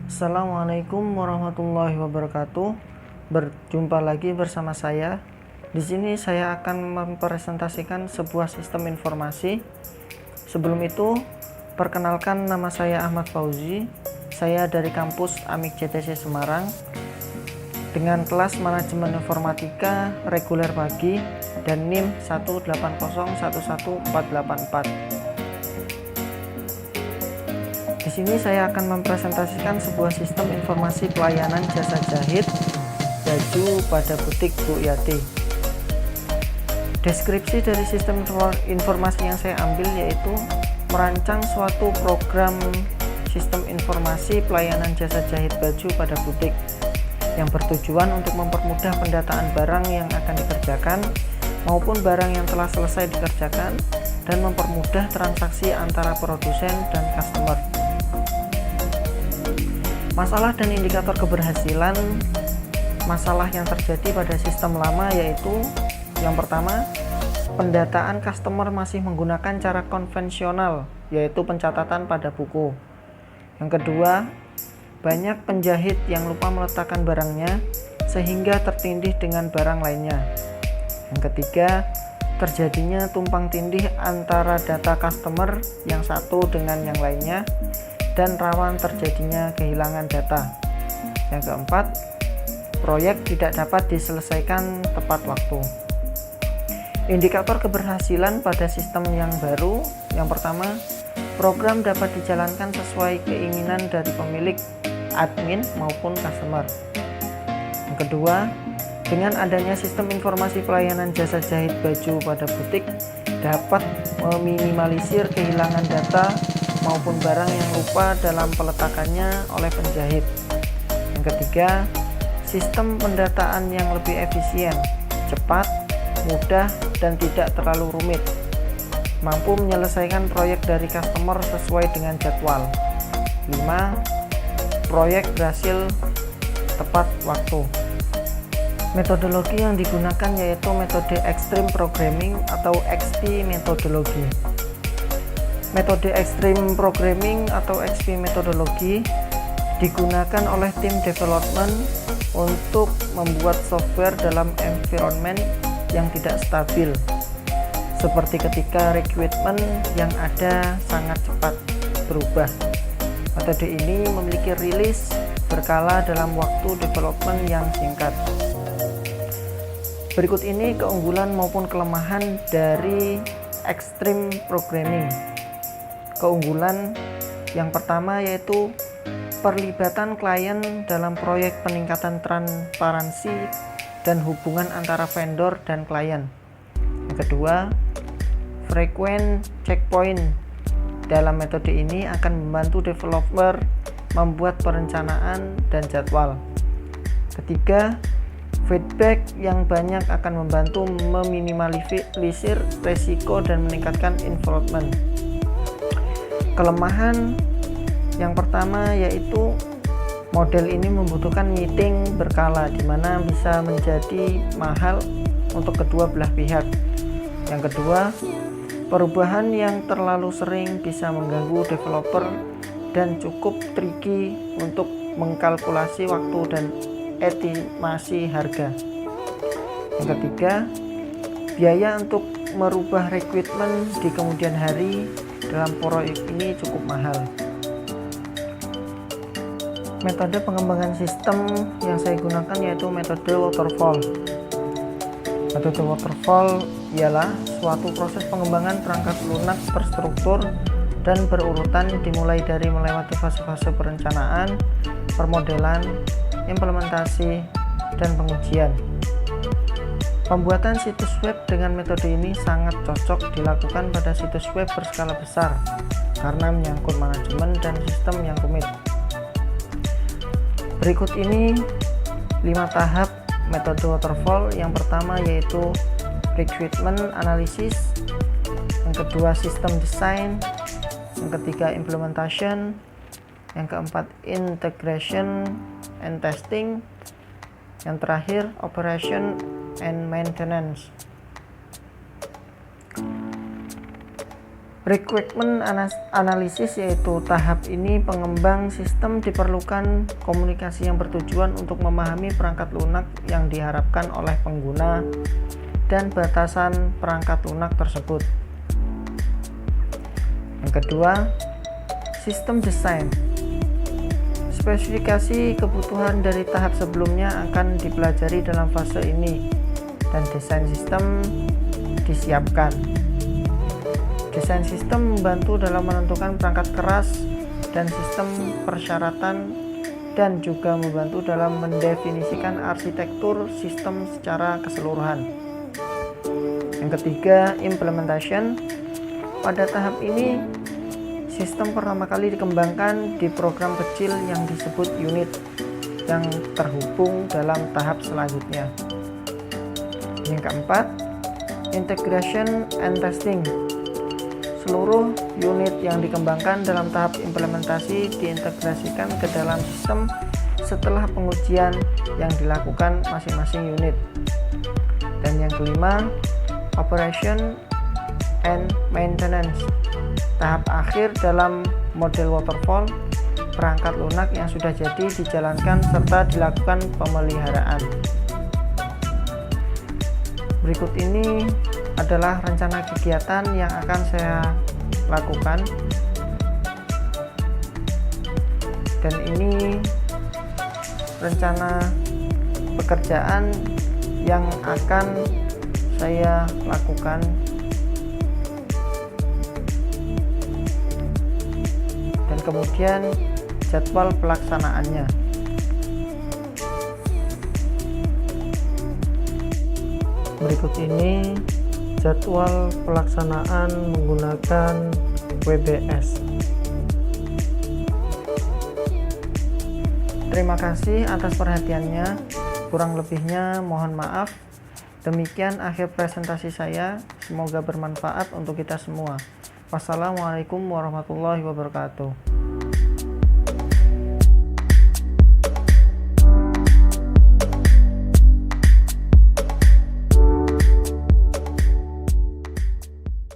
Assalamualaikum warahmatullahi wabarakatuh. Berjumpa lagi bersama saya. Di sini saya akan mempresentasikan sebuah sistem informasi. Sebelum itu, perkenalkan, nama saya Ahmad Fauzi. Saya dari kampus AMIK JTC Semarang dengan kelas Manajemen Informatika reguler pagi dan NIM 180111484. Di sini saya akan mempresentasikan sebuah sistem informasi pelayanan jasa jahit baju pada butik Bu Yati. Deskripsi dari sistem informasi yang saya ambil yaitu merancang suatu program sistem informasi pelayanan jasa jahit baju pada butik yang bertujuan untuk mempermudah pendataan barang yang akan dikerjakan maupun barang yang telah selesai dikerjakan dan mempermudah transaksi antara produsen dan customer. Masalah dan indikator keberhasilan masalah yang terjadi pada sistem lama yaitu yang pertama, pendataan customer masih menggunakan cara konvensional yaitu pencatatan pada buku. Yang kedua, banyak penjahit yang lupa meletakkan barangnya sehingga tertindih dengan barang lainnya. Yang ketiga, terjadinya tumpang tindih antara data customer yang satu dengan yang lainnya dan rawan terjadinya kehilangan data. Yang keempat, proyek tidak dapat diselesaikan tepat waktu. Indikator keberhasilan pada sistem yang baru, yang pertama, program dapat dijalankan sesuai keinginan dari pemilik, admin maupun customer. Yang kedua, dengan adanya sistem informasi pelayanan jasa jahit baju pada butik dapat meminimalisir kehilangan data maupun barang yang lupa dalam peletakannya oleh penjahit. Yang ketiga, sistem pendataan yang lebih efisien, cepat, mudah, dan tidak terlalu rumit, mampu menyelesaikan proyek dari customer sesuai dengan jadwal. 5. Proyek berhasil tepat waktu. Metodologi yang digunakan yaitu metode Extreme Programming atau XP metodologi. Metode Extreme Programming atau XP metodologi digunakan oleh tim development untuk membuat software dalam environment yang tidak stabil, seperti ketika requirement yang ada sangat cepat berubah. Metode ini memiliki rilis berkala dalam waktu development yang singkat. Berikut ini keunggulan maupun kelemahan dari Extreme Programming. Keunggulan yang pertama yaitu perlibatan klien dalam proyek peningkatan transparansi dan hubungan antara vendor dan klien. Yang kedua, frequent checkpoint. Dalam metode ini akan membantu developer membuat perencanaan dan jadwal. Ketiga, feedback yang banyak akan membantu meminimalisir resiko dan meningkatkan involvement. Kelemahan yang pertama yaitu model ini membutuhkan meeting berkala di mana bisa menjadi mahal untuk kedua belah pihak. Yang kedua, perubahan yang terlalu sering bisa mengganggu developer dan cukup tricky untuk mengkalkulasi waktu dan estimasi harga. Yang ketiga, biaya untuk merubah requirement di kemudian hari dalam proyek ini cukup mahal. Metode pengembangan sistem yang saya gunakan yaitu metode waterfall. Metode waterfall ialah suatu proses pengembangan perangkat lunak terstruktur dan berurutan dimulai dari melewati fase-fase perencanaan, permodelan, implementasi, dan pengujian. Pembuatan situs web dengan metode ini sangat cocok dilakukan pada situs web berskala besar karena menyangkut manajemen dan sistem yang rumit. Berikut ini 5 tahap metode waterfall. Yang pertama yaitu requirement analysis, yang kedua system design, yang ketiga implementation, yang keempat integration and testing, yang terakhir operation and maintenance. Requirement analysis, yaitu tahap ini pengembang sistem diperlukan komunikasi yang bertujuan untuk memahami perangkat lunak yang diharapkan oleh pengguna dan batasan perangkat lunak tersebut. Yang kedua, sistem desain. Spesifikasi kebutuhan dari tahap sebelumnya akan dipelajari dalam fase ini dan desain sistem disiapkan. Desain sistem membantu dalam menentukan perangkat keras dan sistem persyaratan dan juga membantu dalam mendefinisikan arsitektur sistem secara keseluruhan. Yang ketiga, implementation. Pada tahap ini sistem pertama kali dikembangkan di program kecil yang disebut unit yang terhubung dalam tahap selanjutnya. Yang keempat, integration and testing. Seluruh unit yang dikembangkan dalam tahap implementasi diintegrasikan ke dalam sistem setelah pengujian yang dilakukan masing-masing unit. Dan yang kelima, operation and maintenance. Tahap akhir dalam model waterfall, perangkat lunak yang sudah jadi dijalankan serta dilakukan pemeliharaan. Berikut ini adalah rencana kegiatan yang akan saya lakukan, dan ini rencana pekerjaan yang akan saya lakukan. Dan kemudian jadwal pelaksanaannya. Berikut ini jadwal pelaksanaan menggunakan WBS. Terima kasih atas perhatiannya. Kurang lebihnya mohon maaf. Demikian akhir presentasi saya. Semoga bermanfaat untuk kita semua. Wassalamualaikum warahmatullahi wabarakatuh.